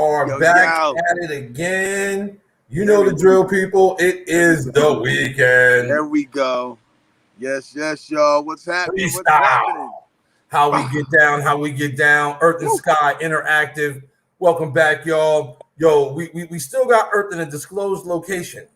are back at it again. You know the drill, people. It is the weekend. There we go. Yes, y'all. What's happening? Freestyle. What's happening? How we get down. Earth and Sky Interactive. Welcome back, y'all. Yo, we still got Earth in a disclosed location.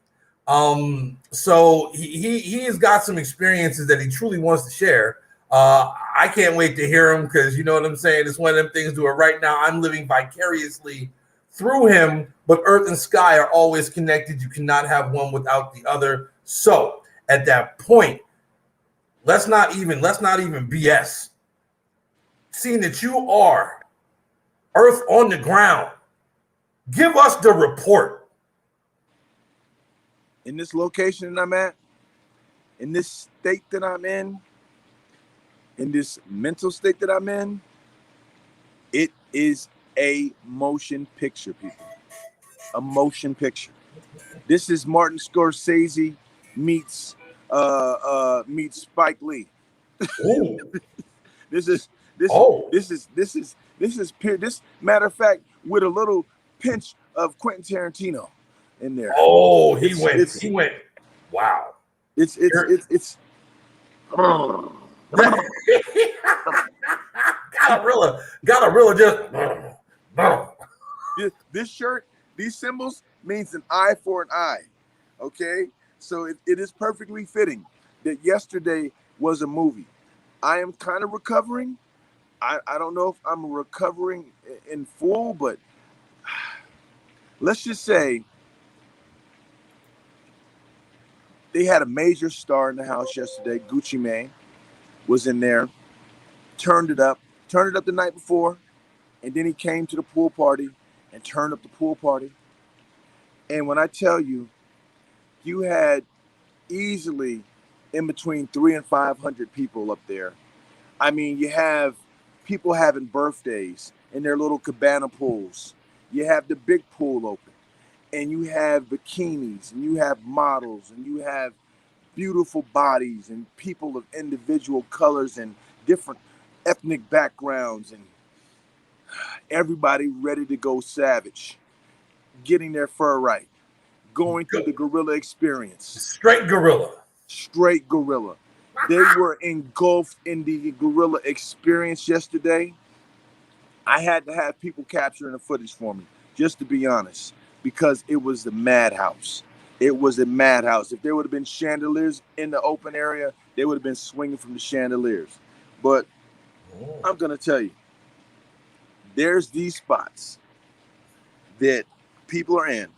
So he has got some experiences that he truly wants to share. I can't wait to hear him because you know what I'm saying. It's one of them things. Do it right now. I'm living vicariously through him, but Earth and Sky are always connected. You cannot have one without the other. So at that point, let's not even BS. Seeing that you are Earth on the ground, give us the report. In this location that I'm at, in this state that I'm in this mental state that I'm in, it is a motion picture, people. A motion picture. This is Martin Scorsese meets Spike Lee. This matter of fact with a little pinch of Quentin Tarantino in there. Oh, he went. Wow. It's gotta really just this shirt, these symbols means an eye for an eye. Okay, so it is perfectly fitting that yesterday was a movie. I am kind of recovering. I don't know if I'm recovering in full, but let's just say they had a major star in the house yesterday. Gucci Mane was in there, turned it up the night before, and then he came to the pool party and turned up the pool party. And when I tell you, you had easily in between 300 and 500 people up there. I mean, you have people having birthdays in their little cabana pools. You have the big pool open, and you have bikinis, and you have models, and you have beautiful bodies and people of individual colors and different ethnic backgrounds, and everybody ready to go savage, getting their fur right, going through the gorilla experience. Straight gorilla. They were engulfed in the gorilla experience yesterday. I had to have people capturing the footage for me, just to be honest, because it was the madhouse. It was a madhouse. If there would have been chandeliers in the open area, they would have been swinging from the chandeliers. But I'm going to tell you, there's these spots that people are in.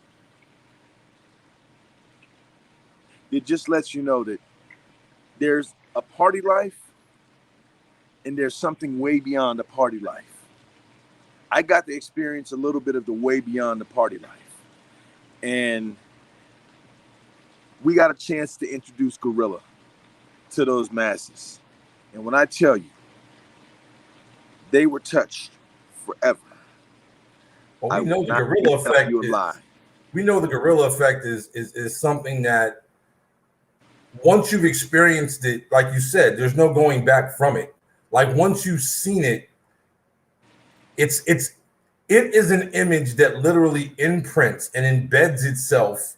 It just lets you know that there's a party life and there's something way beyond the party life. I got to experience a little bit of the way beyond the party life. And we got a chance to introduce gorilla to those masses. And when I tell you, they were touched forever. Well, we know the gorilla effect is something that once you've experienced it, like you said, there's no going back from it. Like once you've seen it, it is an image that literally imprints and embeds itself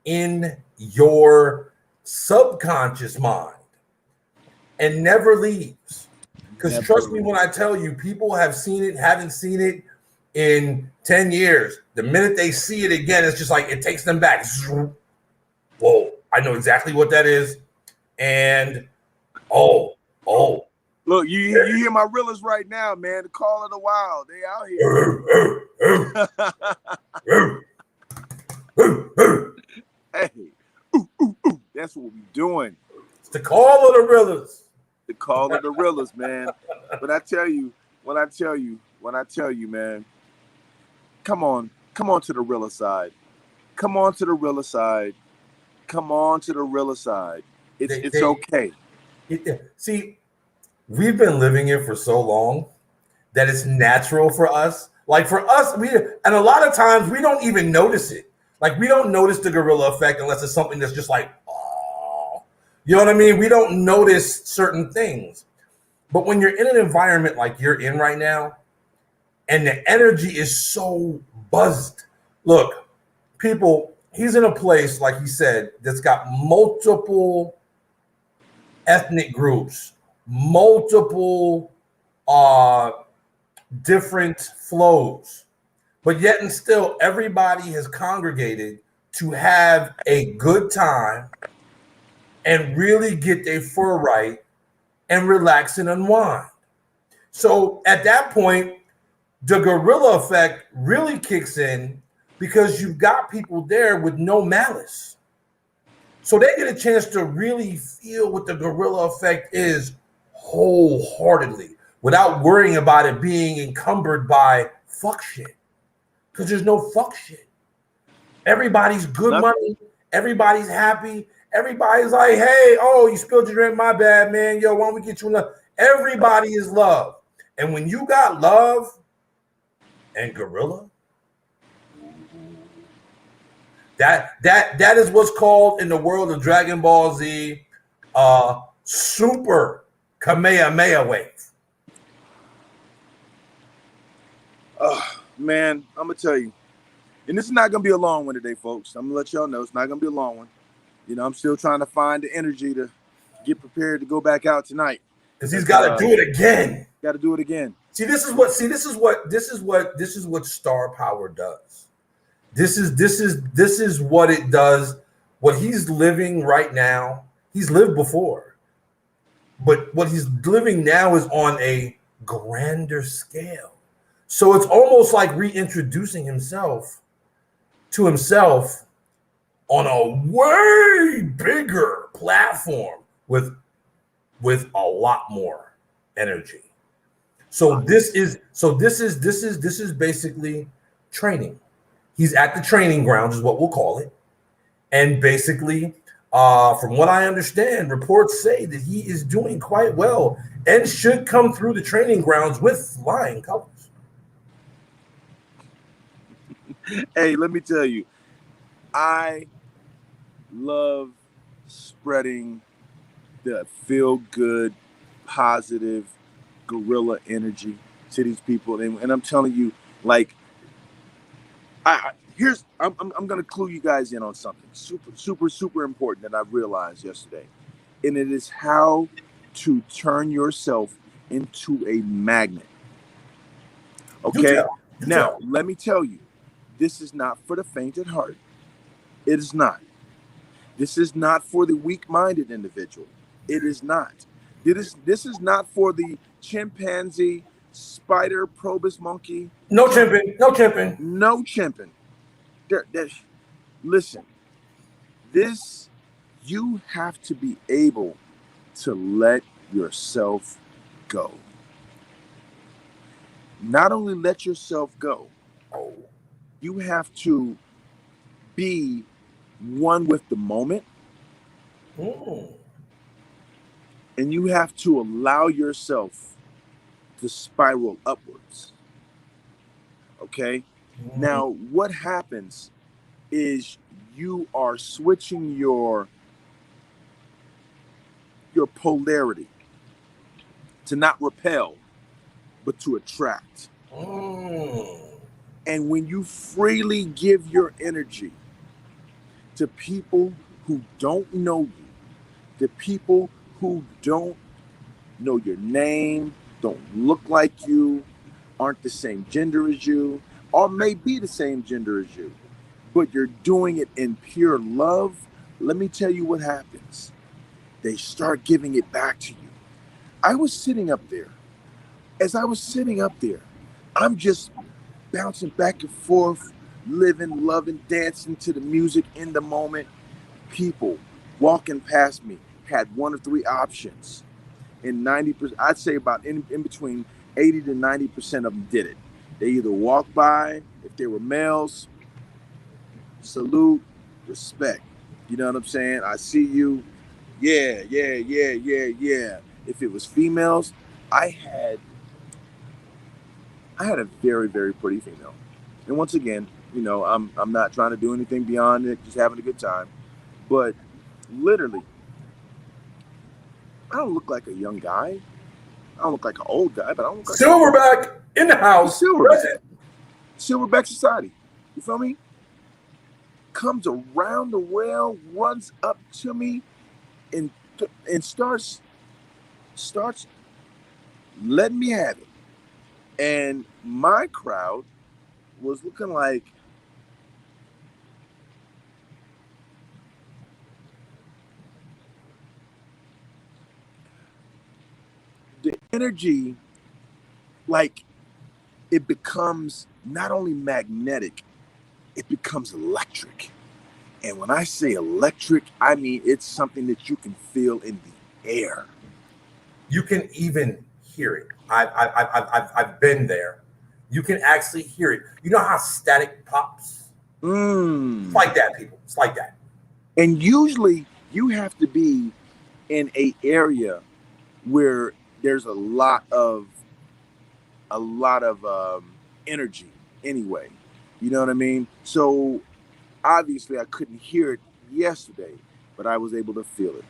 in your subconscious mind and never leaves. Because trust me when I tell you, people have seen it, haven't seen it in 10 years. The minute they see it again, it's just like it takes them back. Whoa, I know exactly what that is. And oh. Look, you hear my reelers right now, man. The call of the wild. They out here. Hey, that's what we doing. It's the call of the reelers. The call of the reelers, man. But when I tell you, man, come on to the realer side. Come on to the realer side. It's okay. See, we've been living it for so long that it's natural for us. Like for us, and a lot of times we don't even notice it. Like we don't notice the gorilla effect unless it's something that's just like, oh, you know what I mean? We don't notice certain things. But when you're in an environment like you're in right now, and the energy is so buzzed. Look, people, he's in a place, like he said, that's got multiple ethnic groups, multiple different flows, but yet and still everybody has congregated to have a good time and really get their fur right and relax and unwind. So at that point, the gorilla effect really kicks in because you've got people there with no malice. So they get a chance to really feel what the gorilla effect is wholeheartedly without worrying about it being encumbered by fuck shit. Because there's no fuck shit. Everybody's good money. Everybody's happy. Everybody's like, hey, oh, you spilled your drink, my bad, man. Yo, why don't we get you love? Everybody is love. And when you got love and gorilla, that is what's called in the world of Dragon Ball Z super Kamehameha wave. Man, I'm gonna tell you, and this is not gonna be a long one today, folks. I'm gonna let y'all know it's not gonna be a long one. You know, I'm still trying to find the energy to get prepared to go back out tonight. Because he's got to do it again. Got to do it again. This is what star power does. This is what it does. What he's living right now, he's lived before. But what he's living now is on a grander scale. So it's almost like reintroducing himself to himself on a way bigger platform with a lot more energy. So this is basically training. He's at the training grounds, is what we'll call it. And basically, from what I understand, reports say that he is doing quite well and should come through the training grounds with flying colors. Hey, let me tell you, I love spreading the feel-good, positive, gorilla energy to these people, and I'm telling you, like, I'm gonna clue you guys in on something super important that I've realized yesterday, and it is how to turn yourself into a magnet. Okay, now let me tell you, this is not for the faint at heart. It is not. This is not for the weak-minded individual. It is not. This is not for the chimpanzee, spider, probus monkey. No chimping. No chimping. No chimping. Listen, you have to be able to let yourself go. Not only let yourself go, you have to be one with the moment. And you have to allow yourself to spiral upwards. Okay? Now, what happens is you are switching your polarity to not repel, but to attract. And when you freely give your energy to people who don't know you, the people who don't know your name, don't look like you, aren't the same gender as you, or may be the same gender as you, but you're doing it in pure love, let me tell you what happens. They start giving it back to you. I was sitting up there. As I was sitting up there, I'm just bouncing back and forth, living, loving, dancing to the music in the moment. People walking past me had one of three options. And 90%, I'd say about in between 80 to 90% of them did it. They either walked by, if they were males, salute, respect. You know what I'm saying? I see you. Yeah. If it was females, I had a very, very pretty female. And once again, you know, I'm not trying to do anything beyond it, just having a good time. But literally, I don't look like a young guy. I don't look like an old guy, but I don't look like Silverback in the house. Silverback society. You feel me? Comes around the rail, runs up to me, and starts letting me have it. And my crowd was looking like, the energy, like, it becomes not only magnetic, it becomes electric. And when I say electric, I mean it's something that you can feel in the air. You can even hear it. I've been there. You can actually hear it. You know how static pops? It's like that, people. It's like that. And usually you have to be in a area where there's a lot of energy anyway. You know what I mean? So obviously I couldn't hear it yesterday, but I was able to feel it,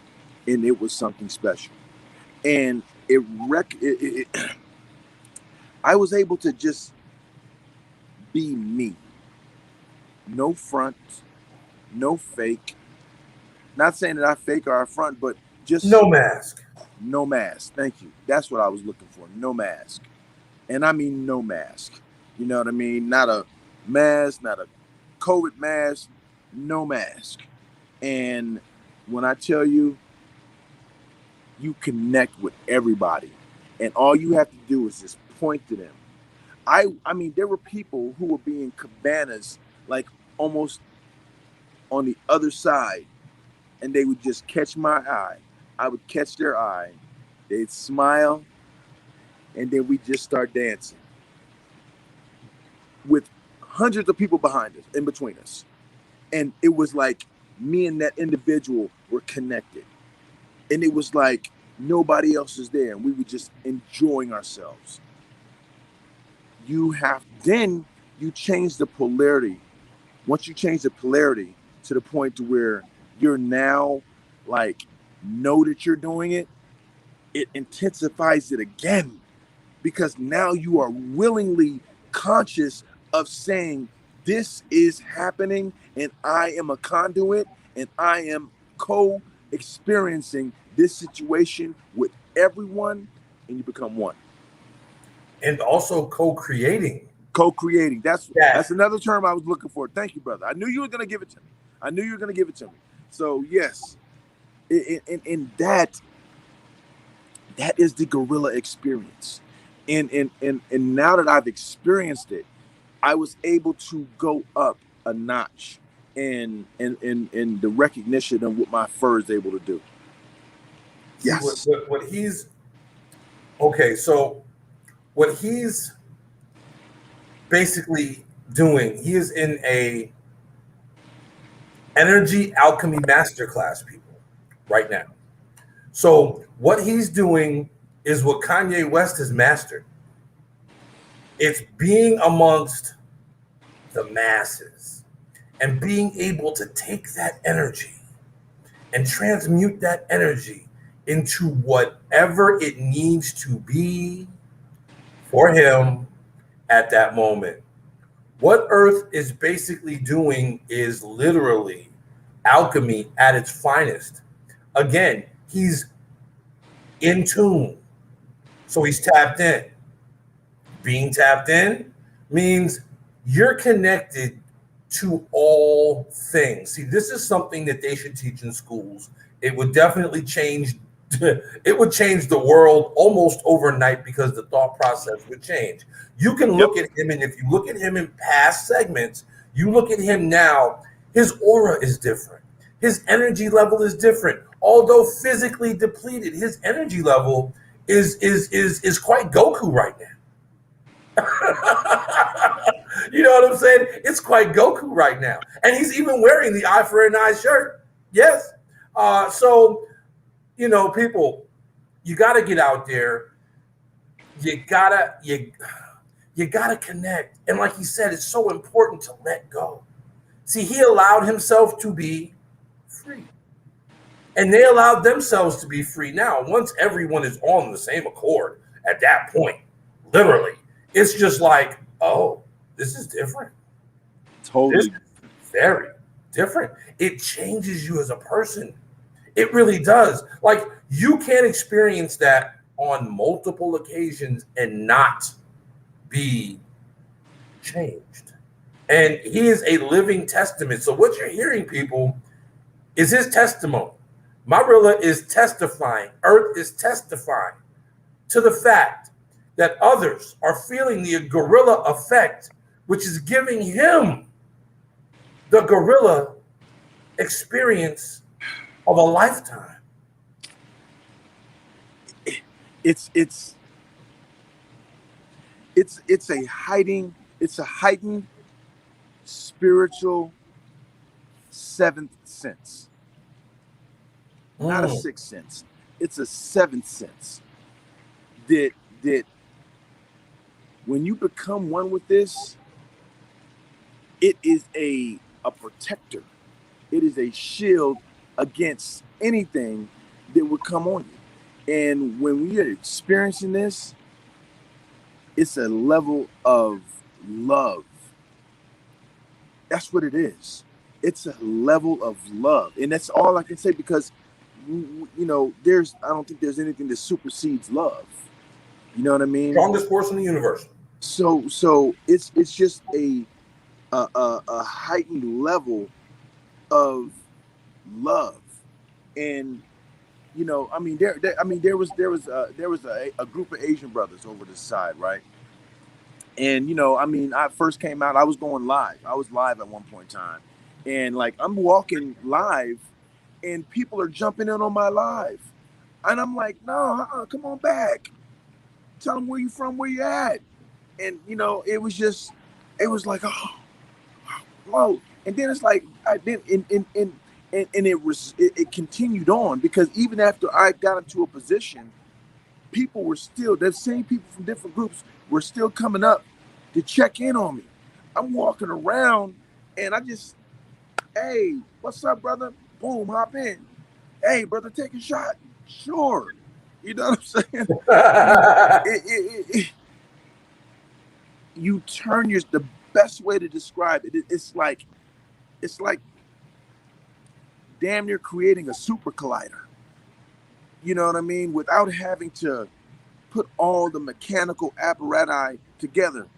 and it was something special. And I was able to just be me. No front, no fake. Not saying that I fake or I front, but just no mask. No mask. Thank you. That's what I was looking for. No mask. And I mean no mask. You know what I mean? Not a mask, not a COVID mask, no mask. And when I tell you, you connect with everybody. And all you have to do is just point to them. I mean, there were people who were being cabanas, like almost on the other side, and they would just catch my eye. I would catch their eye. They'd smile, and then we just start dancing with hundreds of people behind us, in between us. And it was like me and that individual were connected. And it was like nobody else is there, and we were just enjoying ourselves. Then you change the polarity. Once you change the polarity to the point to where you're now like, know that you're doing it, it intensifies it again, because now you are willingly conscious of saying, this is happening and I am a conduit and I am co-experiencing this situation with everyone, and you become one. And also co-creating. Co-creating. That's another term I was looking for. Thank you, brother. I knew you were going to give it to me. So yes, and that is the gorilla experience. And now that I've experienced it, I was able to go up a notch in the recognition of what my fur is able to do. Yes. What he's okay. So what he's basically doing, he is in a energy alchemy masterclass, people, right now. So what he's doing is what Kanye West has mastered. It's being amongst the masses and being able to take that energy and transmute that energy into whatever it needs to be for him at that moment. What Earth is basically doing is literally alchemy at its finest. Again, he's in tune, so he's tapped in. Being tapped in means you're connected to all things. See, this is something that they should teach in schools. It would definitely change it would change the world almost overnight, because the thought process would change. You can look at him, and if you look at him in past segments, you look at him now, his aura is different. His energy level is different. Although physically depleted, his energy level is quite Goku right now. You know what I'm saying? It's quite Goku right now. And he's even wearing the eye for an eye shirt. Yes. So, you know, people, you got to get out there. You gotta connect. And like he said, it's so important to let go. See, he allowed himself to be free. And they allowed themselves to be free. Now, once everyone is on the same accord at that point, literally, it's just like, oh, this is different. Totally. Very different. It changes you as a person. It really does. Like, you can't experience that on multiple occasions and not be changed. And he is a living testament. So what you're hearing, people, is his testimony. Marilla is testifying. Earth is testifying to the fact that others are feeling the gorilla effect, which is giving him the gorilla experience of a lifetime. It's a heightened spiritual seventh sense, not a sixth sense. It's a seventh sense that when you become one with this, it is a protector. It is a shield against anything that would come on you. And when we are experiencing this, it's a level of love. That's what it is. It's a level of love. And that's all I can say, because, you know, I don't think there's anything that supersedes love. You know what I mean? Strongest force in the universe. So it's just a heightened level of love. And you know, I mean, there was a group of Asian brothers over this side, right? And you know, I mean, I first came out, I was going live. I was live at one point in time, and like I'm walking live, and people are jumping in on my live, and I'm like, no, come on back, tell them where you from, where you at, and you know, it was like, oh, whoa, and then it's like, it continued on, because even after I got into a position, people were still, the same people from different groups were still coming up to check in on me. I'm walking around and I just, hey, what's up, brother? Boom, hop in. Hey, brother, take a shot. Sure. You know what I'm saying? You turn the best way to describe it, it's like damn near creating a super collider. You know what I mean? Without having to put all the mechanical apparatus together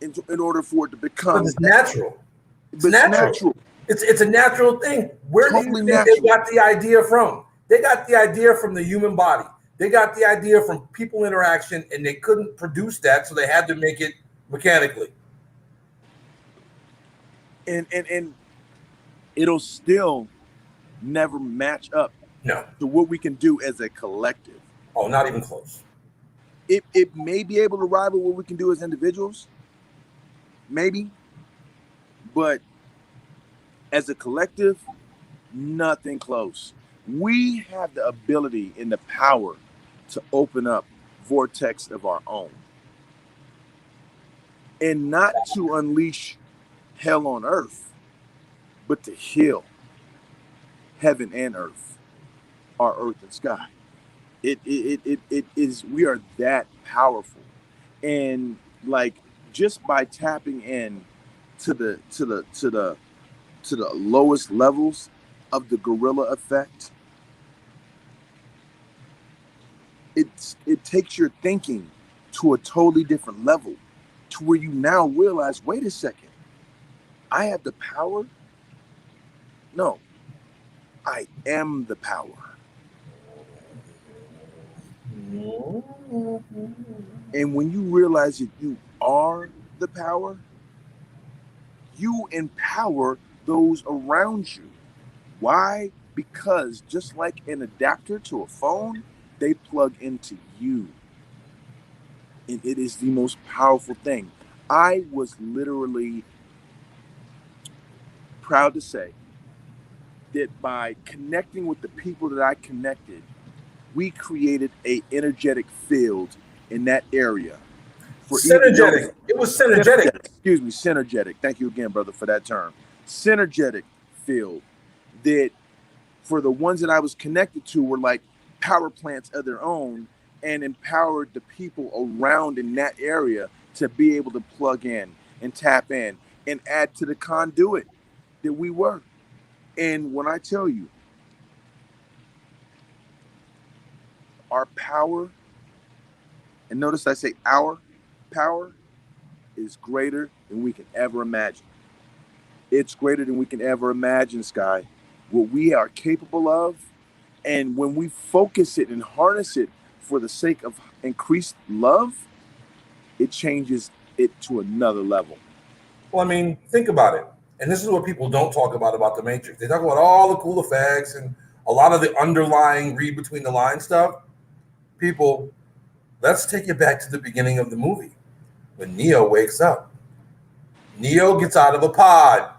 in order for it to become. But it's natural. It's natural. It's a natural thing. Where Totally do you think they got the idea from? They got the idea from the human body. They got the idea from people interaction, and they couldn't produce that, so they had to make it mechanically. And it'll still never match up to what we can do as a collective. Oh, not even close. It may be able to rival what we can do as individuals, maybe, but as a collective, nothing close. We have the ability and the power to open up vortex of our own, and not to unleash hell on earth, but to heal heaven and earth, our earth and sky. It is, we are that powerful. And like, just by tapping in to the lowest levels of the gorilla effect, it takes your thinking to a totally different level, to where you now realize, wait a second, I have the power? No, I am the power. And when you realize that you are the power, you empower those around you. Why? Because just like an adapter to a phone, they plug into you. And it is the most powerful thing. I was literally proud to say that by connecting with the people that I connected, we created a energetic field in that area. Synergetic. It was synergetic. Excuse me, synergetic. Thank you again, brother, for that term. Synergetic field that, for the ones that I was connected to, were like power plants of their own, and empowered the people around in that area to be able to plug in and tap in and add to the conduit that we were. And when I tell you, our power, and notice I say our power, is greater than we can ever imagine. It's greater than we can ever imagine, Sky. What we are capable of, and when we focus it and harness it for the sake of increased love, it changes it to another level. Well, I mean, think about it. And this is what people don't talk about the Matrix. They talk about all the cool effects and a lot of the underlying read between the line stuff. People, let's take you back to the beginning of the movie when Neo wakes up. Neo gets out of a pod.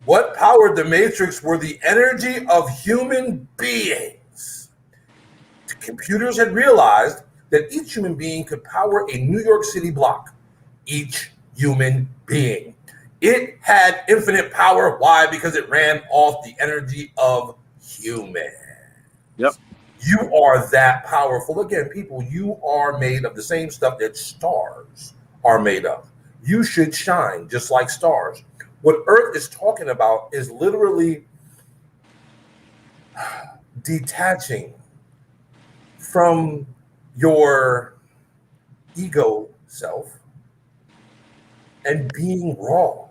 What powered the Matrix were the energy of human beings. The computers had realized that each human being could power a New York City block. Each human being. It had infinite power. Why? Because it ran off the energy of humans. Yep. You are that powerful. Again, people, you are made of the same stuff that stars are made of. You should shine just like stars. What Earth is talking about is literally detaching from your ego self and being raw.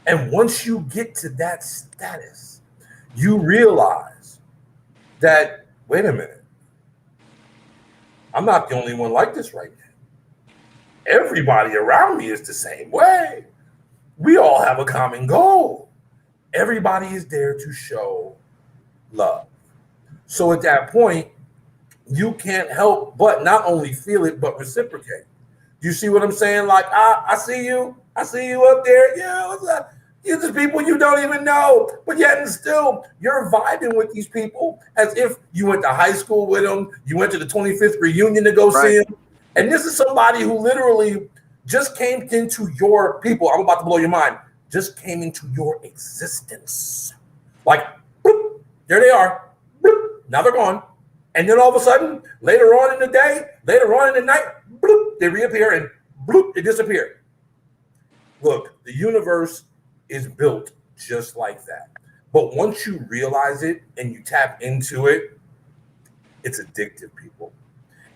And once you get to that status, you realize that, wait a minute, I'm not the only one like this right now. Everybody around me is the same way. We all have a common goal. Everybody is there to show love. So at that point, you can't help but not only feel it, but reciprocate. You see what I'm saying? Like, I see you. I see you up there. Yeah, what's up? You're just people you don't even know. But yet and still, you're vibing with these people as if you went to high school with them. You went to the 25th reunion to go see them. And this is somebody who literally just came into your people. I'm about to blow your mind. Just came into your existence. Like, boop, there they are. Boop, now they're gone. And then all of a sudden, later on in the day, later on in the night, bloop, they reappear and bloop, they disappear. Look, the universe is built just like that. But once you realize it and you tap into it, it's addictive, people.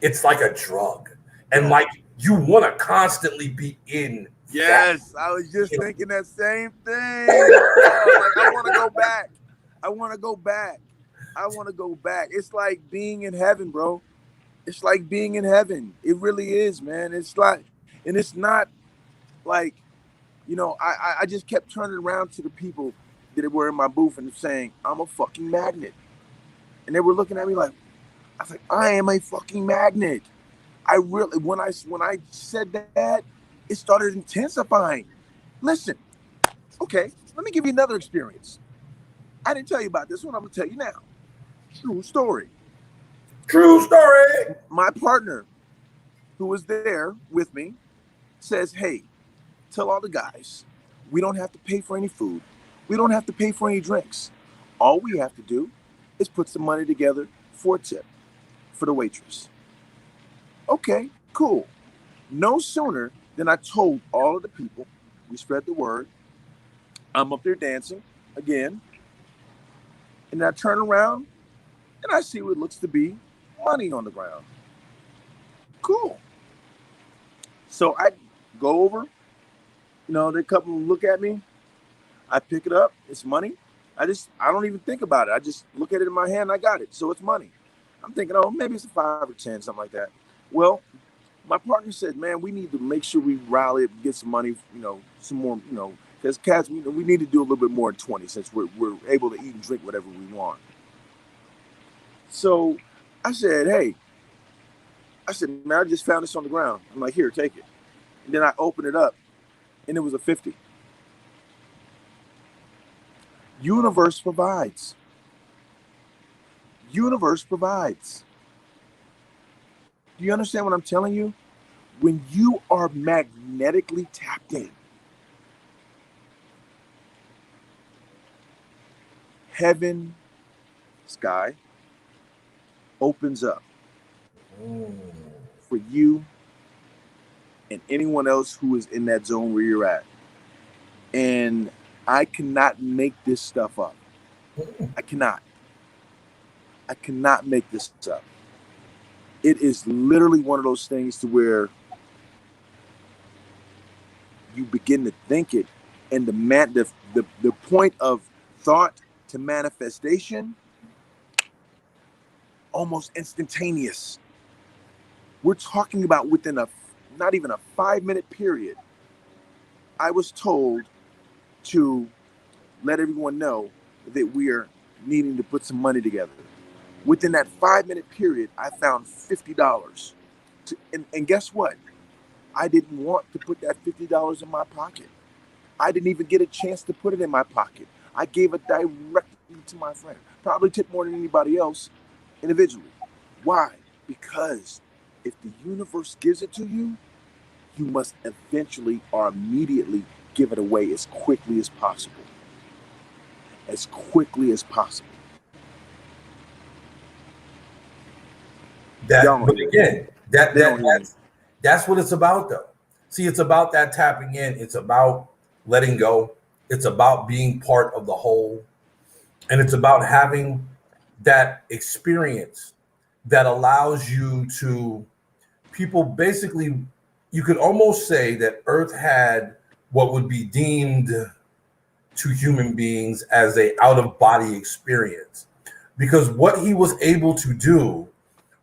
It's like a drug. And like you want to constantly be in. Yes, I was just thinking that same thing. Like, I want to go back. I want to go back. I want to go back. It's like being in heaven, bro. It's like being in heaven. It really is, man. It's like, and it's not like, you know, I just kept turning around to the people that were in my booth and saying, I'm a fucking magnet. And they were looking at me like, I was like, I am a fucking magnet. I really, when I said that, it started intensifying. Listen, okay, let me give you another experience. I didn't tell you about this one. I'm gonna tell you now. True story. True story. My partner, who was there with me, says, hey, tell all the guys, we don't have to pay for any food. We don't have to pay for any drinks. All we have to do is put some money together for a tip for the waitress. Okay, cool. No sooner than I told all of the people, we spread the word. I'm up there dancing again. And I turn around and I see what looks to be money on the ground. Cool. So I go over, you know, the couple look at me. I pick it up. It's money. I don't even think about it. I just look at it in my hand. I got it. So it's money. I'm thinking, oh, maybe it's a 5 or 10, something like that. Well, my partner said, man, we need to make sure we rally up and get some money, you know, some more, you know, because cats, we need to do a little bit more in 20 since we're able to eat and drink whatever we want. So I said, hey, man, I just found this on the ground. I'm like, here, take it. And then I opened it up and it was a 50. Universe provides. Universe provides. Do you understand what I'm telling you? When you are magnetically tapped in, heaven, sky, opens up for you and anyone else who is in that zone where you're at. And I cannot make this stuff up. I cannot make this up. It is literally one of those things to where you begin to think it, and the point of thought to manifestation almost instantaneous. We're talking about within not even a 5-minute period. I was told to let everyone know that we are needing to put some money together. Within that 5-minute period, I found $50. And guess what? I didn't want to put that $50 in my pocket. I didn't even get a chance to put it in my pocket. I gave it directly to my friend. Probably tipped more than anybody else individually. Why? Because if the universe gives it to you, you must eventually or immediately give it away as quickly as possible. As quickly as possible. But again, that's what it's about, though. See, it's about that tapping in. It's about letting go. It's about being part of the whole. And it's about having that experience that allows you to, people basically, you could almost say that Earth had what would be deemed to human beings as a out-of-body experience. Because what he was able to do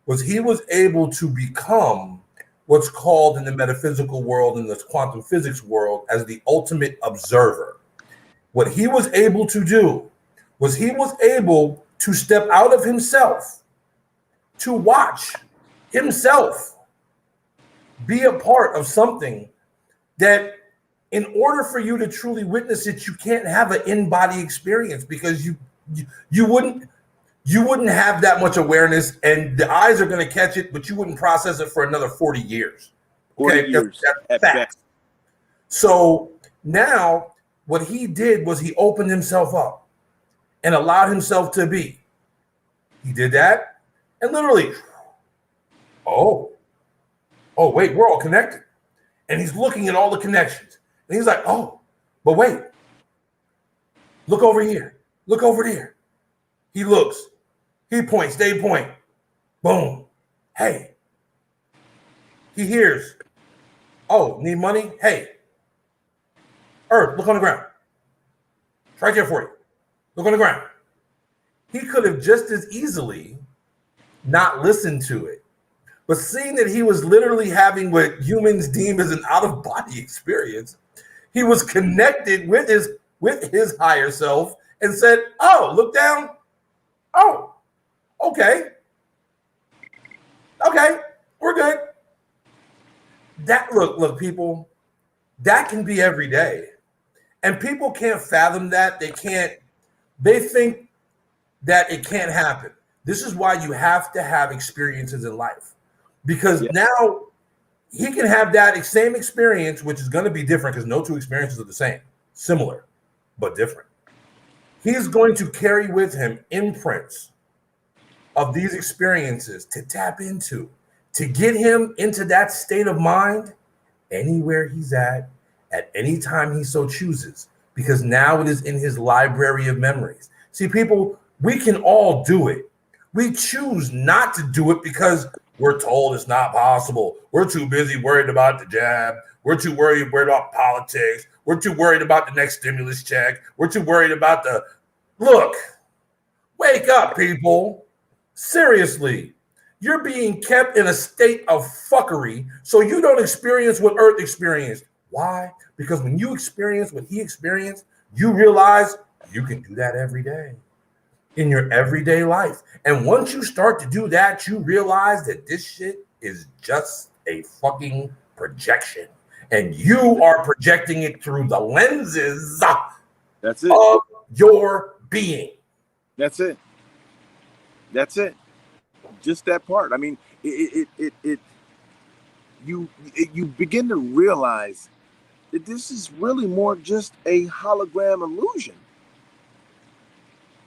was he was able to become what's called in the metaphysical world, in the quantum physics world, as the ultimate observer. What he was able to do was he was able to step out of himself, to watch himself be a part of something that, in order for you to truly witness it, you can't have an in-body experience, because you wouldn't have that much awareness, and the eyes are going to catch it, but you wouldn't process it for another 40 years. 40 years. That's fact. So now what he did was he opened himself up and allowed himself to be. He did that, and literally, oh, wait, we're all connected. And he's looking at all the connections. And he's like, oh, but wait. Look over here. Look over there. He looks. He points. They point. Boom. Hey. He hears. Oh, need money? Hey. Earth, look on the ground. It's right there for you. Look on the ground. He could have just as easily not listened to it. But seeing that he was literally having what humans deem as an out-of-body experience, he was connected with his higher self and said, oh, look down. Oh, okay. Okay, we're good. That look, people, that can be every day. And people can't fathom that. They think that it can't happen. This is why you have to have experiences in life. Because now he can have that same experience, which is going to be different, because no two experiences are the same. Similar, but different. He's going to carry with him imprints of these experiences to tap into, to get him into that state of mind anywhere he's at any time he so chooses, because now it is in his library of memories. See, people, we can all do it. We choose not to do it because we're told it's not possible. We're too busy worried about the jab. We're too worried about politics. We're too worried about the next stimulus check. We're too worried about look, wake up, people. Seriously, you're being kept in a state of fuckery so you don't experience what Earth experienced. Why? Because when you experience what he experienced, you realize you can do that every day in your everyday life. And once you start to do that, you realize that this shit is just a fucking projection. And you are projecting it through the lenses That's it. of your being. That's it. That's it. Just that part. I mean, you begin to realize that this is really more just a hologram illusion.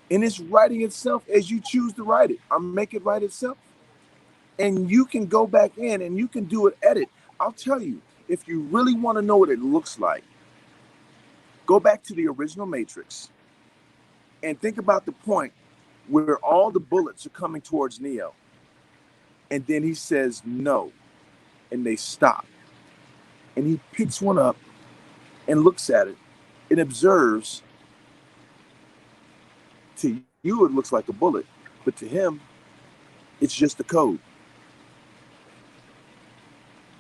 And it's writing itself as you choose to write it, or make it write itself. And you can go back in and you can do an edit. I'll tell you, if you really want to know what it looks like, Go back to the original Matrix and think about the point where all the bullets are coming towards Neo. And then he says no, and they stop. And he picks one up and looks at it and observes. To you, it looks like a bullet, but to him, it's just a code.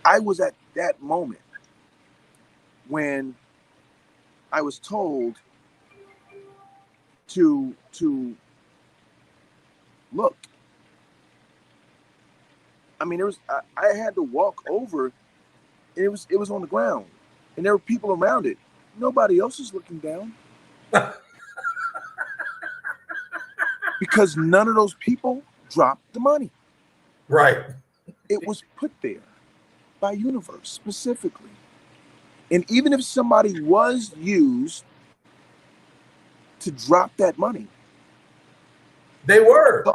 I was at that moment when I was told to look. I mean, I had to walk over, and it was on the ground, and there were people around it. Nobody else is looking down. Because none of those people dropped the money. Right. It was put there by universe specifically. And even if somebody was used to drop that money, they were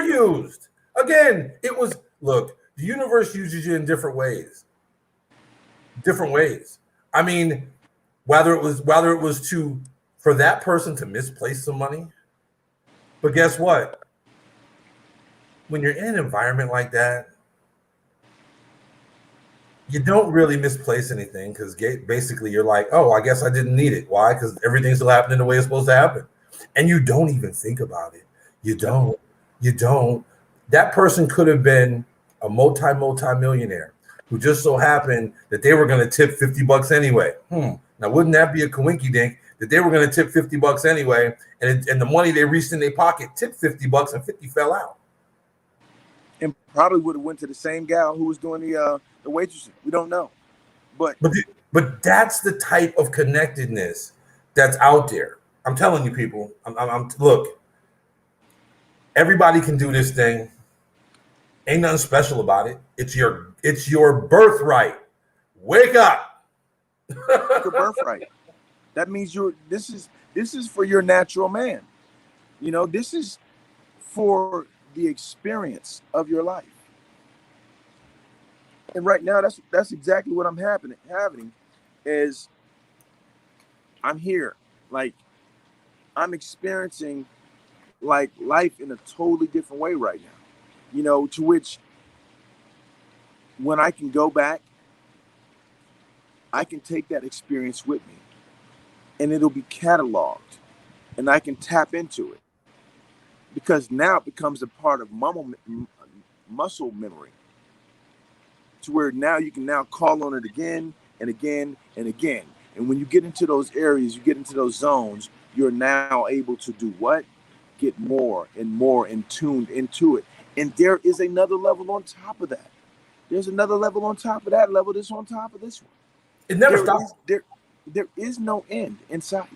used. Again, it was, look, the universe uses you in different ways. I mean, whether it was for that person to misplace some money. But guess what? When you're in an environment like that, you don't really misplace anything because basically you're like, oh, I guess I didn't need it. Why? Because everything's still happening the way it's supposed to happen. And you don't even think about it. You don't. That person could have been a multi-millionaire who just so happened that they were going to tip $50 anyway. Now, wouldn't that be a coinky dink that they were going to tip $50 anyway, and the money they reached in their pocket tipped $50 and 50 fell out? And probably would have went to the same gal who was doing the waitressing. We don't know, but that's the type of connectedness that's out there. I'm telling you, people. Look. Everybody can do this thing. Ain't nothing special about it. It's your birthright. Wake up. Your birthright. That means this is for your natural man. You know, this is for the experience of your life. And right now, that's exactly what I'm happening is I'm here. Like, I'm experiencing like life in a totally different way right now. You know, to which when I can go back, I can take that experience with me and it'll be cataloged and I can tap into it because now it becomes a part of muscle memory to where now you can now call on it again and again and again. And when you get into those areas, you get into those zones, you're now able to do what? Get more and more in tuned into it. And there is another level on top of that. There's another level on top of that level that's on top of this one. It never stops. There is no end in sight.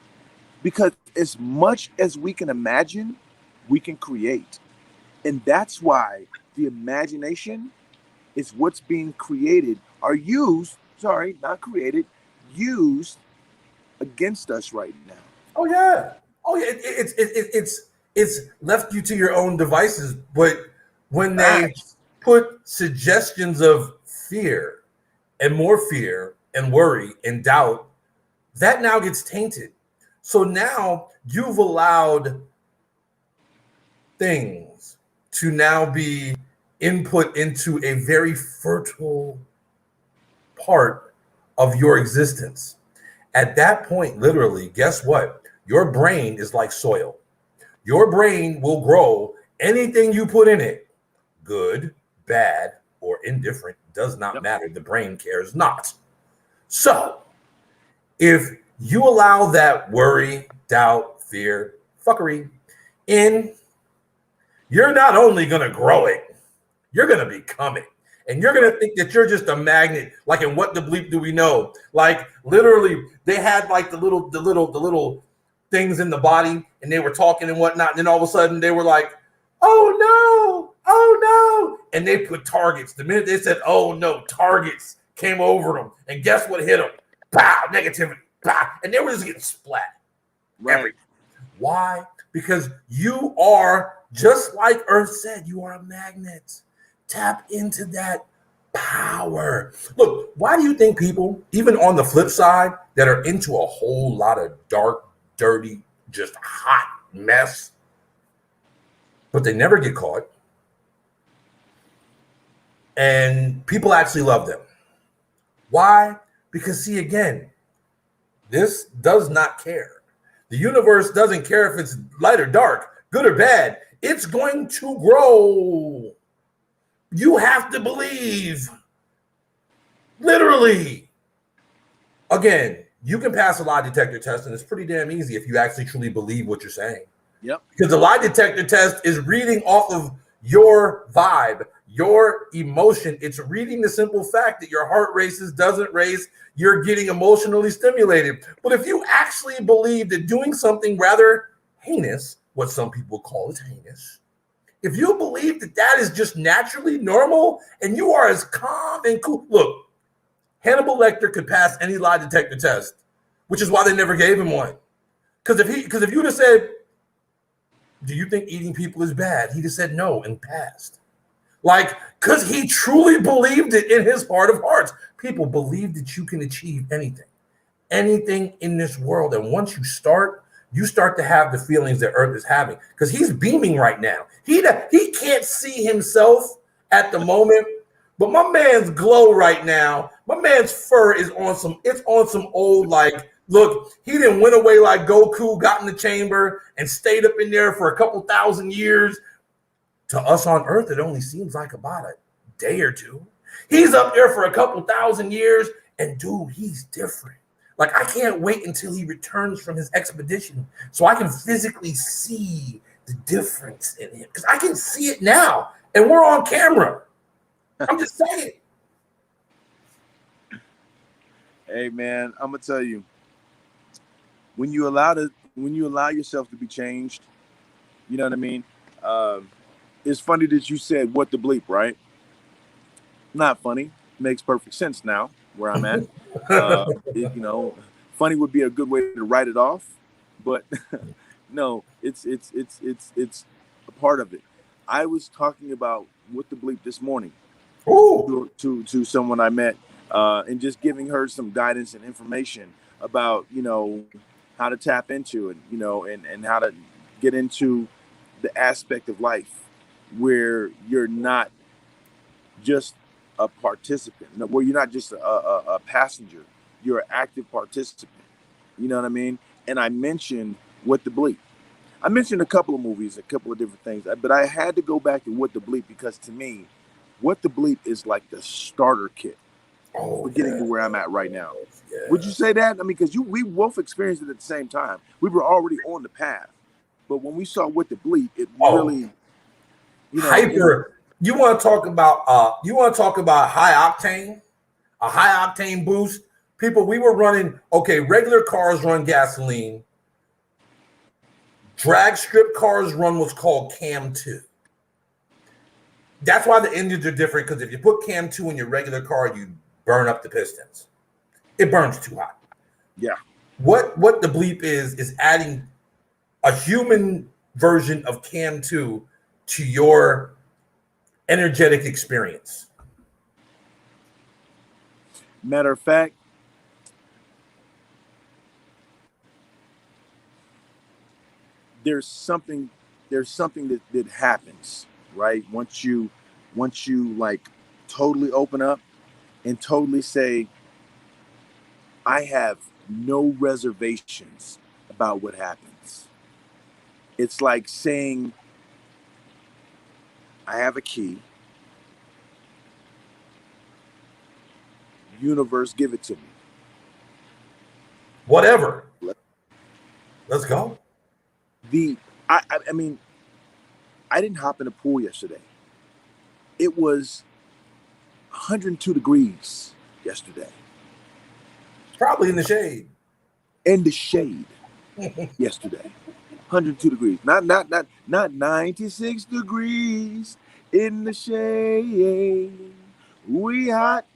Because as much as we can imagine, we can create. And that's why the imagination is what's being created, or used, sorry, not created, used against us right now. Oh yeah. It's left you to your own devices, but when they put suggestions of fear and more fear and worry and doubt, that now gets tainted. So now you've allowed things to now be input into a very fertile part of your existence. At that point, literally, guess what? Your brain is like soil. Your brain will grow anything you put in it, good, bad, or indifferent, does not matter. The brain cares not. So if you allow that worry, doubt, fear, fuckery in, you're not only going to grow it, you're going to become it. And you're going to think that you're just a magnet, like in What the Bleep Do We Know? Like literally they had like the little things in the body and they were talking and whatnot. And then all of a sudden they were like, oh no. And they put targets. The minute they said, oh no, targets came over them. And guess what hit them? Pow, negativity. Pow. And they were just getting splat. Right. Why? Because you are, just like Earth said, you are a magnet. Tap into that Power. Look, why do you think people, even on the flip side, that are into a whole lot of dark, dirty, just hot mess, but they never get caught, and people actually love them? Why? Because, see, again, this does not care. The universe doesn't care if it's light or dark, good or bad. It's going to grow. You have to believe. Literally. Again, you can pass a lie detector test, and it's pretty damn easy if you actually truly believe what you're saying. Yep. Because the lie detector test is reading off of your vibe, your emotion. It's reading the simple fact that your heart races, doesn't race, you're getting emotionally stimulated. But if you actually believe that doing something rather heinous, what some people call it heinous, if you believe that that is just naturally normal and you are as calm and cool, look, Hannibal Lecter could pass any lie detector test, which is why they never gave him one. Because if you'd have said, do you think eating people is bad? He'd have said no and passed. Like, because he truly believed it in his heart of hearts. People believe that you can achieve anything in this world. And once you start to have the feelings that Earth is having. Because he's beaming right now. He can't see himself at the moment, but my man's glow right now. My man's fur is on some old, like, look, he didn't went away like Goku, got in the chamber and stayed up in there for a couple thousand years. To us on Earth, it only seems like about a day or two. He's up there for a couple thousand years, and dude, he's different. Like, I can't wait until he returns from his expedition so I can physically see the difference in him. Because I can see it now, and we're on camera. I'm just saying. Hey, man, I'm gonna tell you, when you allow yourself to be changed, you know what I mean? It's funny that you said what the bleep, right? Not funny. Makes perfect sense now where I'm at. Funny would be a good way to write it off, but no, it's a part of it. I was talking about what the bleep this morning to someone I met, and just giving her some guidance and information about, how to tap into it, and how to get into the aspect of life where you're not just a participant, where you're not just a passenger, you're an active participant. You know what I mean? And I mentioned What the Bleep. I mentioned a couple of movies, a couple of different things, but I had to go back to What the Bleep because to me, What the Bleep is like the starter kit for getting to where I'm at right now. Yeah. Would you say that? I mean, because we both experienced it at the same time. We were already on the path, but when we saw What the Bleep, it really, hyper. You want to talk about high octane, a high octane boost? People, we were running, regular cars run gasoline. Drag strip cars run what's called Cam 2. That's why the engines are different, because if you put Cam 2 in your regular car, you burn up the pistons. It burns too hot. Yeah. What the bleep is adding a human version of Cam 2 to your energetic experience. Matter of fact, there's something that happens, right? Once you like totally open up and totally say, I have no reservations about what happens. It's like saying, I have a key. Universe, give it to me. Whatever. Let's go. I mean, I didn't hop in a pool yesterday. It was 102 degrees yesterday. Probably in the shade. In the shade yesterday. 102 degrees. Not 96 degrees in the shade. We hot.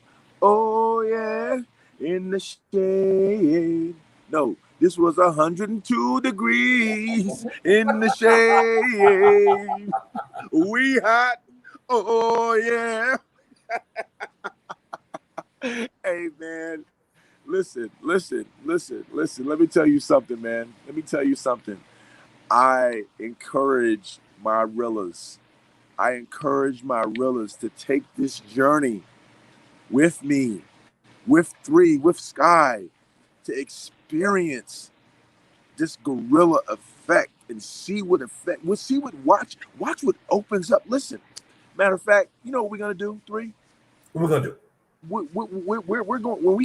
Oh yeah, in the shade. No, this was 102 degrees in the shade. We hot. Oh yeah. Hey, man. Listen. Let me tell you something, man. I encourage my realers. To take this journey with me, with Sky, to experience this gorilla effect and watch what opens up. Listen, matter of fact, you know what we're gonna do? What we're gonna do? We're going when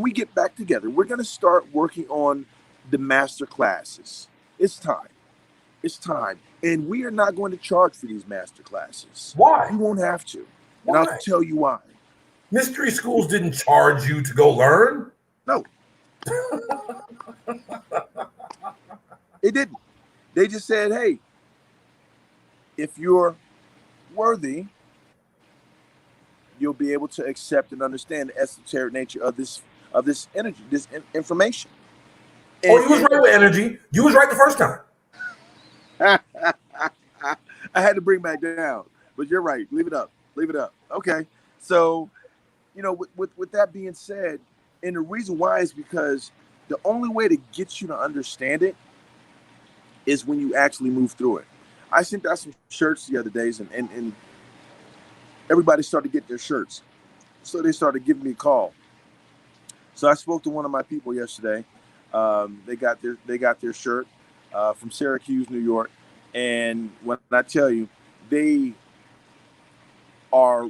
we get back together. We're gonna start working on the master classes. It's time, and we are not going to charge for these master classes. Why? You won't have to, Why? and I'll tell you why. Mystery schools didn't charge you to go learn. No, it didn't. They just said, hey, if you're worthy, you'll be able to accept and understand the esoteric nature of this energy, this information. And you was right with energy. You was right the first time. I had to bring back down, but you're right. Leave it up. Okay. So, with that being said, and the reason why is because the only way to get you to understand it is when you actually move through it. I sent out some shirts the other days, and everybody started getting their shirts. So they started giving me a call. So I spoke to one of my people yesterday. They got their shirt from Syracuse, New York. And when I tell you, they are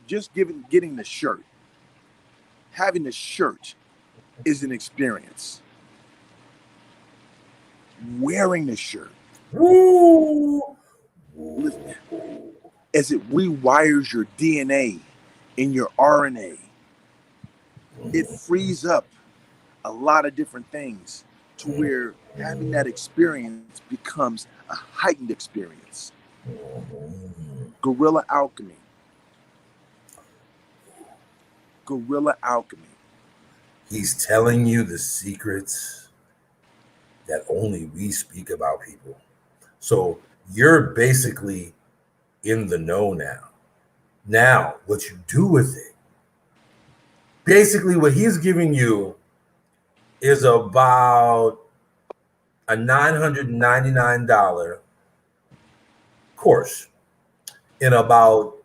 just getting the shirt. Having the shirt is an experience. Wearing the shirt, listen, as it rewires your DNA and your RNA, it frees up a lot of different things to where having that experience becomes a heightened experience. Guerrilla alchemy. He's telling you the secrets that only we speak about, people. So you're basically in the know now. Now, what you do with it, basically what he's giving you is about a $999 course in about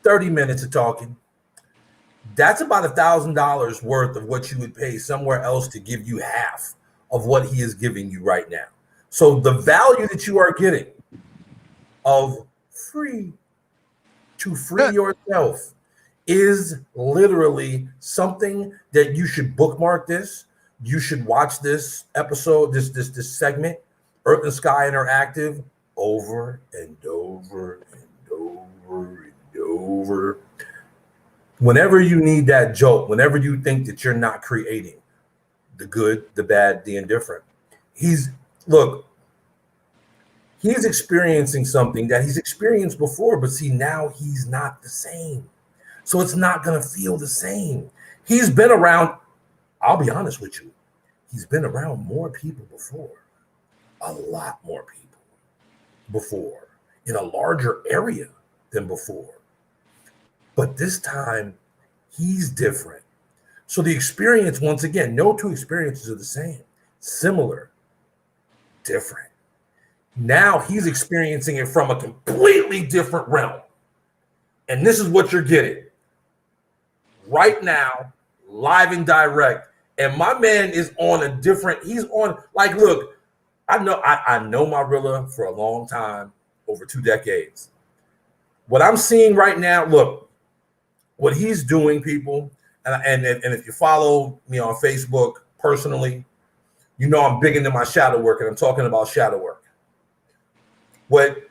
30 minutes of talking. That's about $1,000 worth of what you would pay somewhere else to give you half of what he is giving you right now. So the value that you are getting of free yourself is literally something that you should bookmark this. You should watch this episode, this segment, Earth and Sky Interactive, over and over and over and over. Whenever you need that jolt, whenever you think that you're not creating the good, the bad, the indifferent, he's experiencing something that he's experienced before, but see, now he's not the same. So it's not going to feel the same. He's been around, I'll be honest with you, he's been around more people before, a lot more people before, in a larger area than before. But this time, he's different. So the experience, once again, no two experiences are the same. Similar, different. Now he's experiencing it from a completely different realm. And this is what you're getting right now, live and direct. And my man is on a different, he's on, like, look, I know my Rilla for a long time, over 2 decades. What I'm seeing right now, look, what he's doing, people, and if you follow me on Facebook personally, you know I'm big into my shadow work, and I'm talking about shadow work. What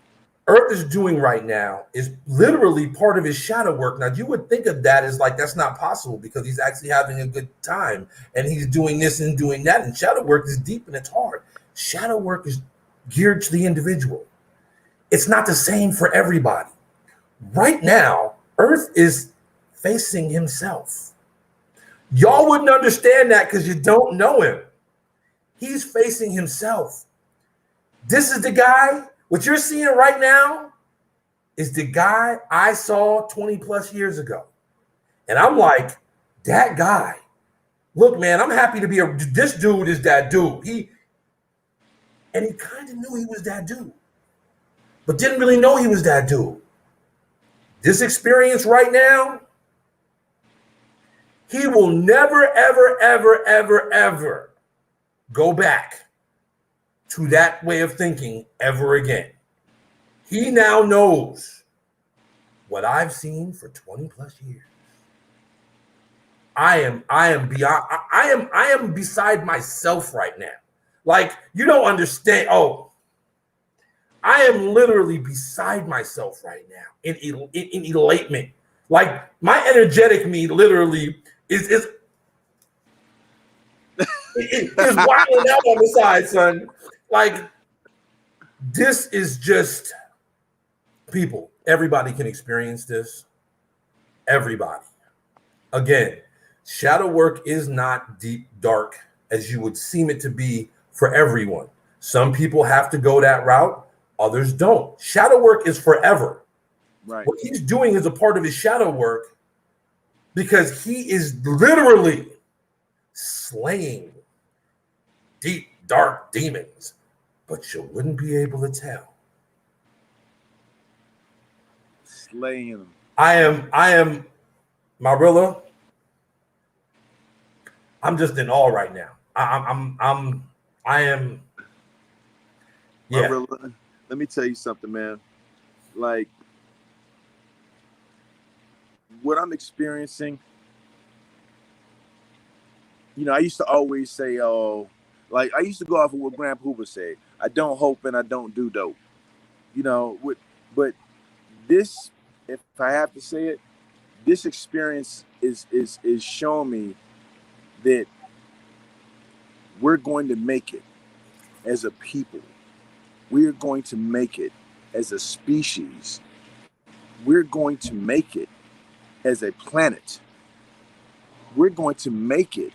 Earth is doing right now is literally part of his shadow work. Now, you would think of that as like that's not possible because he's actually having a good time and he's doing this and doing that. And shadow work is deep and it's hard. Shadow work is geared to the individual. It's not the same for everybody. Right now, Earth is facing himself. Y'all wouldn't understand that because you don't know him. He's facing himself. This is the guy. What you're seeing right now is the guy I saw 20 plus years ago. And I'm like, that guy. Look, man, I'm happy to be this dude is that dude. He kind of knew he was that dude, but didn't really know he was that dude. This experience right now, he will never, ever, ever, ever, ever go back to that way of thinking ever again. He now knows what I've seen for 20 plus years. I am beyond, I am beside myself right now. Like, you don't understand. Oh, I am literally beside myself right now in elatement. Like, my energetic me literally is wilding out on the side, son. Like, this is just people. Everybody can experience this. Everybody. Again, shadow work is not deep, dark as you would seem it to be for everyone. Some people have to go that route, others don't. Shadow work is forever. Right. What he's doing is a part of his shadow work because he is literally slaying deep, dark demons, but you wouldn't be able to tell. Slaying them. I am, Marilla. I'm just in awe right now. I am. Yeah. Marilla, let me tell you something, man. Like, what I'm experiencing, you know, I used to always say, oh, like, I used to go off of what Grandpa Hoover said. I don't hope and I don't do dope. You know, but this, if I have to say it, this experience is showing me that we're going to make it as a people. We are going to make it as a species. We're going to make it as a planet. We're going to make it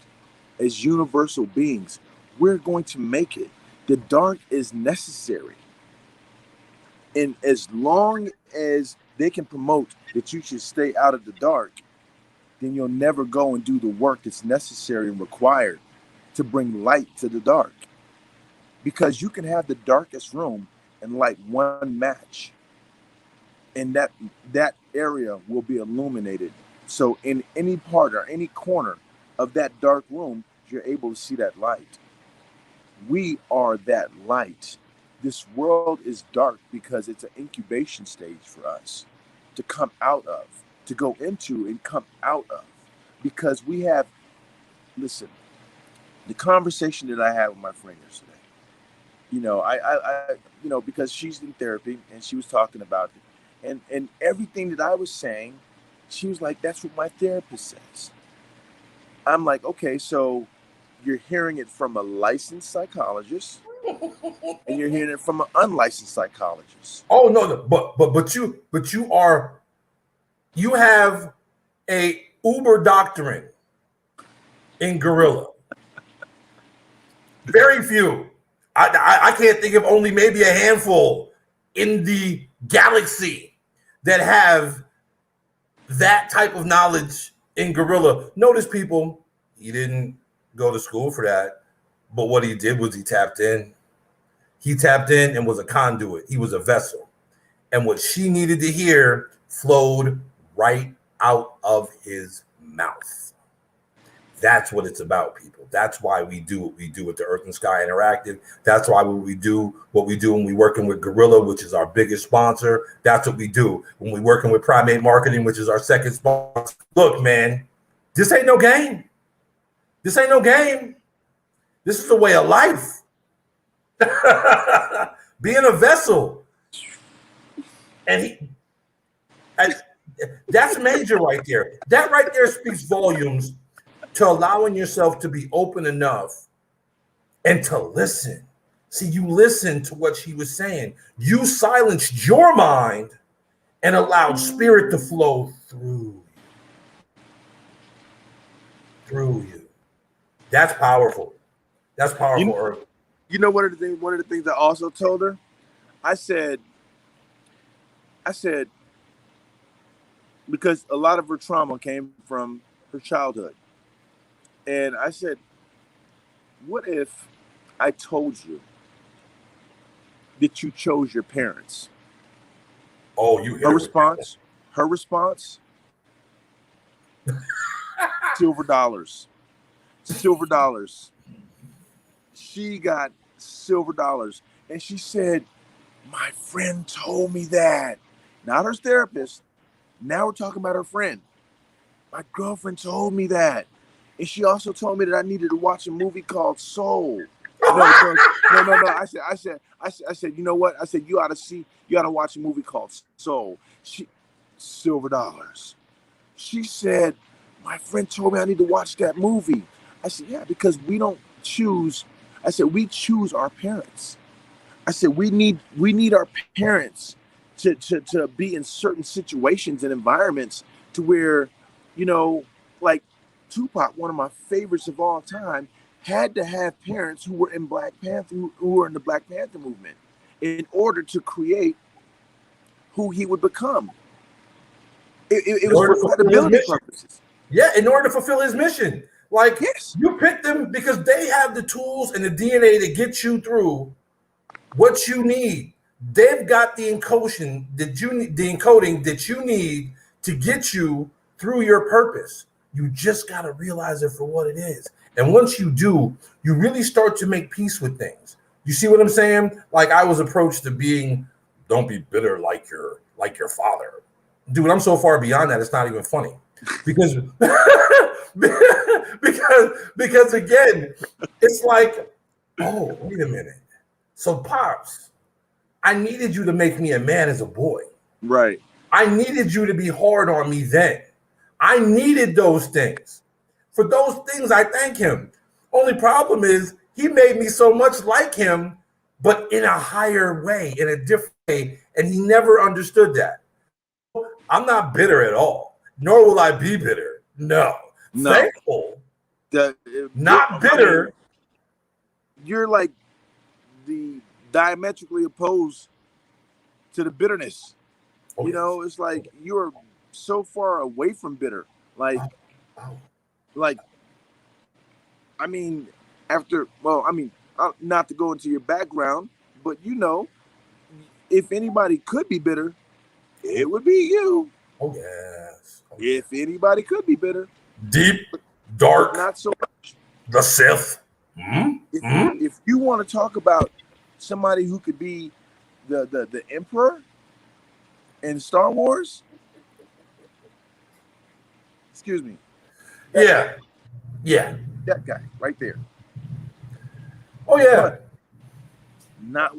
as universal beings. We're going to make it. The dark is necessary. And as long as they can promote that you should stay out of the dark, then you'll never go and do the work that's necessary and required to bring light to the dark. Because you can have the darkest room and light one match, and that area will be illuminated. So in any part or any corner of that dark room, you're able to see that light. We are that light. This world is dark because it's an incubation stage for us to come out of, to go into and come out of. Because we have, listen, the conversation that I had with my friend yesterday, you know, I you know, because she's in therapy and she was talking about it. And everything that I was saying, she was like, that's what my therapist says. I'm like, okay, so you're hearing it from a licensed psychologist and you're hearing it from an unlicensed psychologist. Oh no, but you have a Uber doctorate in Gorilla. Very few. I can't think of only maybe a handful in the galaxy that have that type of knowledge in Gorilla. Notice, people, he didn't go to school for that, but what he did was he tapped in. He tapped in and was a conduit. He was a vessel. And what she needed to hear flowed right out of his mouth. That's what it's about, people. That's why we do what we do with the Earth and Sky Interactive. That's why we do what we do when we're working with Gorilla, which is our biggest sponsor. That's what we do when we're working with Primate Marketing, which is our second sponsor. Look, man, this ain't no game. This ain't no game. This is a way of life. Being a vessel. And that's major right there. That right there speaks volumes to allowing yourself to be open enough and to listen. See, you listened to what she was saying. You silenced your mind and allowed spirit to flow through you. That's powerful. That's powerful. You know, one of the things I also told her, I said, because because a lot of her trauma came from her childhood. And I said, what if I told you that you chose your parents? Oh, you hit her response, silver dollars. She got silver dollars. And she said, my friend told me that. Not her therapist. Now we're talking about her friend. My girlfriend told me that. And she also told me that I needed to watch a movie called Soul. No. I said, you know what? I said, you ought to watch a movie called Soul. Silver dollars. She said, my friend told me I need to watch that movie. I said, yeah, because we don't choose. I said, we choose our parents. I said, we need our parents to be in certain situations and environments to where, like Tupac, one of my favorites of all time, had to have parents who were in Black Panther, who were in the Black Panther movement, in order to create who he would become. It was for credibility purposes. Yeah, in order to fulfill his mission. Like, yes, you picked them because they have the tools and the DNA to get you through what you need. They've got the encoding that you need to get you through your purpose. You just got to realize it for what it is. And once you do, you really start to make peace with things. You see what I'm saying? Like, I was approached to being, don't be bitter like your father. Dude, I'm so far beyond that, it's not even funny. Because because again, it's like, oh, wait a minute. So, Pops, I needed you to make me a man as a boy. Right. I needed you to be hard on me then. I needed those things. For those things, I thank him. Only problem is he made me so much like him, but in a higher way, in a different way, and he never understood that. I'm not bitter at all, nor will I be bitter. No. Thankful. Not bitter. I mean, you're like the diametrically opposed to the bitterness. Oh, it's like you're so far away from bitter. Like, I mean, not to go into your background, but if anybody could be bitter, it would be you. Oh, yes. If anybody could be bitter. Deep, dark, but not so much. The Sith. If you want to talk about somebody who could be the Emperor in Star Wars, excuse me. Yeah. That guy right there. Oh, yeah. But not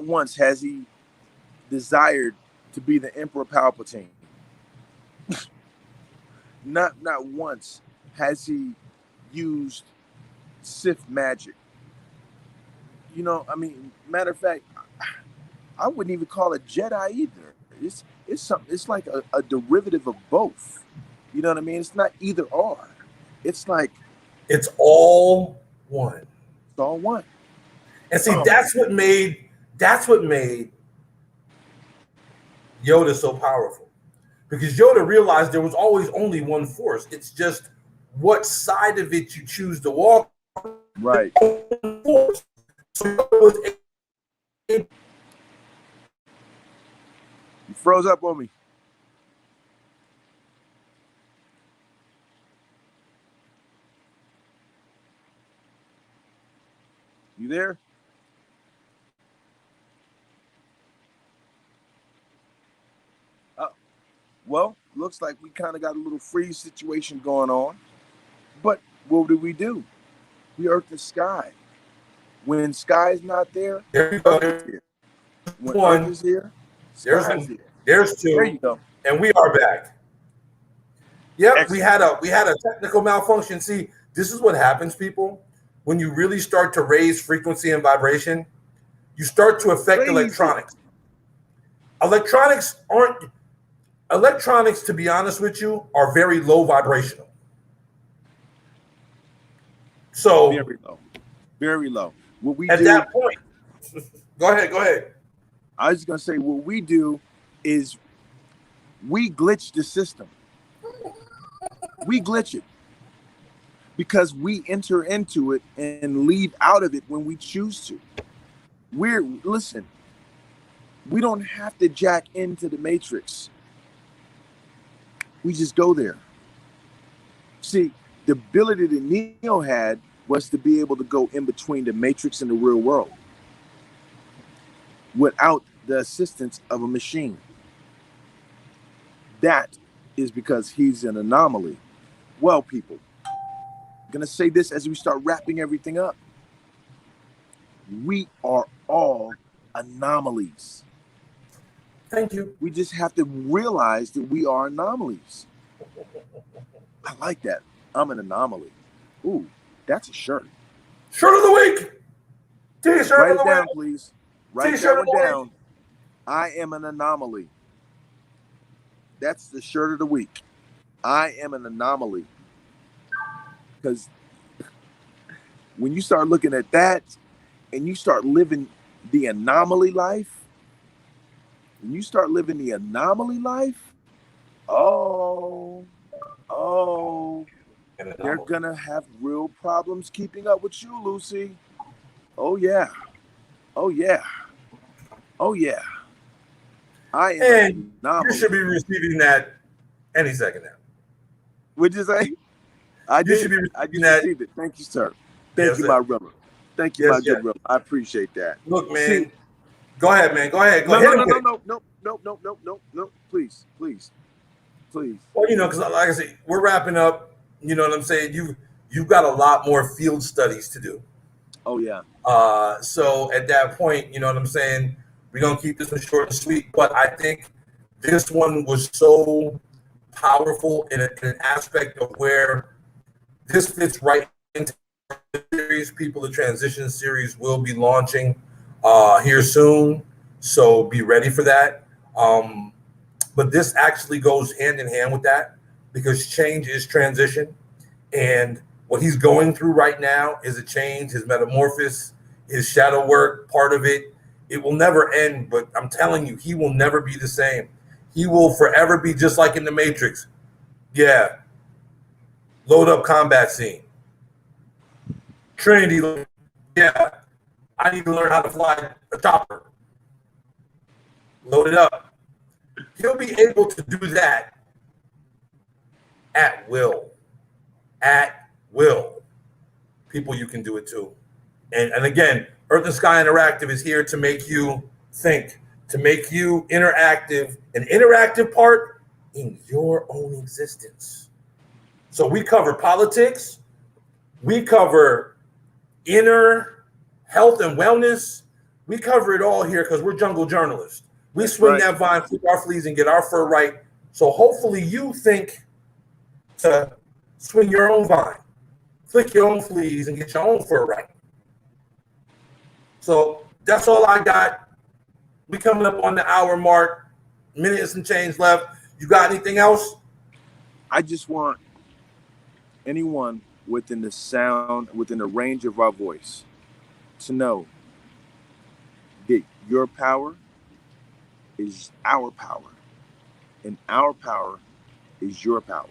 once has he desired to be the Emperor Palpatine. Not once has he used Sith magic. Matter of fact, I wouldn't even call it Jedi either. It's something. It's like a derivative of both. You know what I mean? It's not either or. It's like it's all one. It's all one. And see, that's what made Yoda so powerful. Because Yoda realized there was always only one force. It's just what side of it you choose to walk. Right. Force. So you froze up on me. You there? Well, looks like we kind of got a little freeze situation going on. But what do? We earth the sky. When sky's not there, there you go. When earth is here, there's two. There you go. And we are back. Yep, excellent. we had a technical malfunction. See, this is what happens, people. When you really start to raise frequency and vibration, you start to affect electronics. Electronics, to be honest with you, are very low vibrational. So very low. What we at that point, go ahead. I was just gonna say what we do is we glitch the system. We glitch it because we enter into it and leave out of it when we choose to. Listen, we don't have to jack into the matrix. We just go there. See, the ability that Neo had was to be able to go in between the matrix and the real world without the assistance of a machine. That is because he's an anomaly. Well, people, I'm going to say this as we start wrapping everything up. We are all anomalies. Thank you. We just have to realize that we are anomalies. I like that. I'm an anomaly. Ooh, that's a shirt. Shirt of the week. T-shirt Write of the it down, week. please. Write T-shirt that of the one week. down. I am an anomaly. That's the shirt of the week. I am an anomaly. Because when you start looking at that and you start living the anomaly life, they're going to have real problems keeping up with you, Lucy. Oh, yeah. Oh, yeah. Oh, yeah. I am an anomaly. You should be receiving that any second now. What'd you say? I just received it. Thank you, sir. Thank you, my brother. Thank you, my good brother. I appreciate that. Look, man. Go ahead, man. Go ahead. No. Please. Well, because like I said, we're wrapping up. You know what I'm saying? You've got a lot more field studies to do. Oh, yeah. So at that point, you know what I'm saying? We're going to keep this one short and sweet. But I think this one was so powerful in an aspect of where this fits right into the series. People, the Transition series will be launching here soon. So be ready for that. But this actually goes hand in hand with that because change is transition. And what he's going through right now is a change, his metamorphosis, his shadow work, part of it. It will never end, but I'm telling you, he will never be the same. He will forever be just like in the Matrix. Yeah. Load up combat scene. Trinity, yeah. I need to learn how to fly a chopper. Load it up. He'll be able to do that at will. At will. People, you can do it too. And again, Earth and Sky Interactive is here to make you think, to make you interactive, an interactive part in your own existence. So we cover politics, we cover inner health and wellness, we cover it all here because we're jungle journalists. We swing that vine, flip our fleas, and get our fur right. So hopefully you think to swing your own vine, flick your own fleas, and get your own fur right. So that's all I got. We coming up on the hour mark. Minute and some change left. You got anything else? I just want anyone within the range of our voice to know that your power is our power, and our power is your power.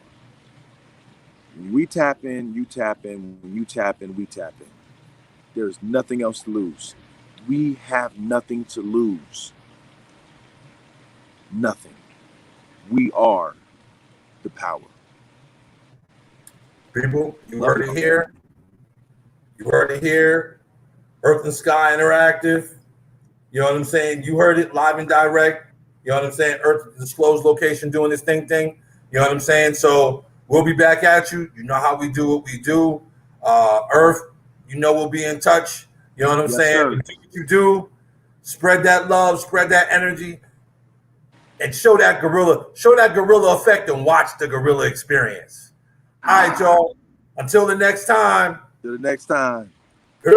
When we tap in, you tap in. When you tap in, we tap in. There's nothing else to lose. We have nothing to lose. Nothing. We are the power. People, you heard it here. You heard it here. Earth and Sky Interactive. You know what I'm saying? You heard it live and direct. You know what I'm saying? Earth disclosed location doing this thing. You know what I'm saying? So we'll be back at you. You know how we do what we do. Earth, you know we'll be in touch. You know what I'm saying? Do what you do. Spread that love, spread that energy, and show that gorilla effect and watch the gorilla experience. All right, y'all. Until the next time. Till the next time. Peace.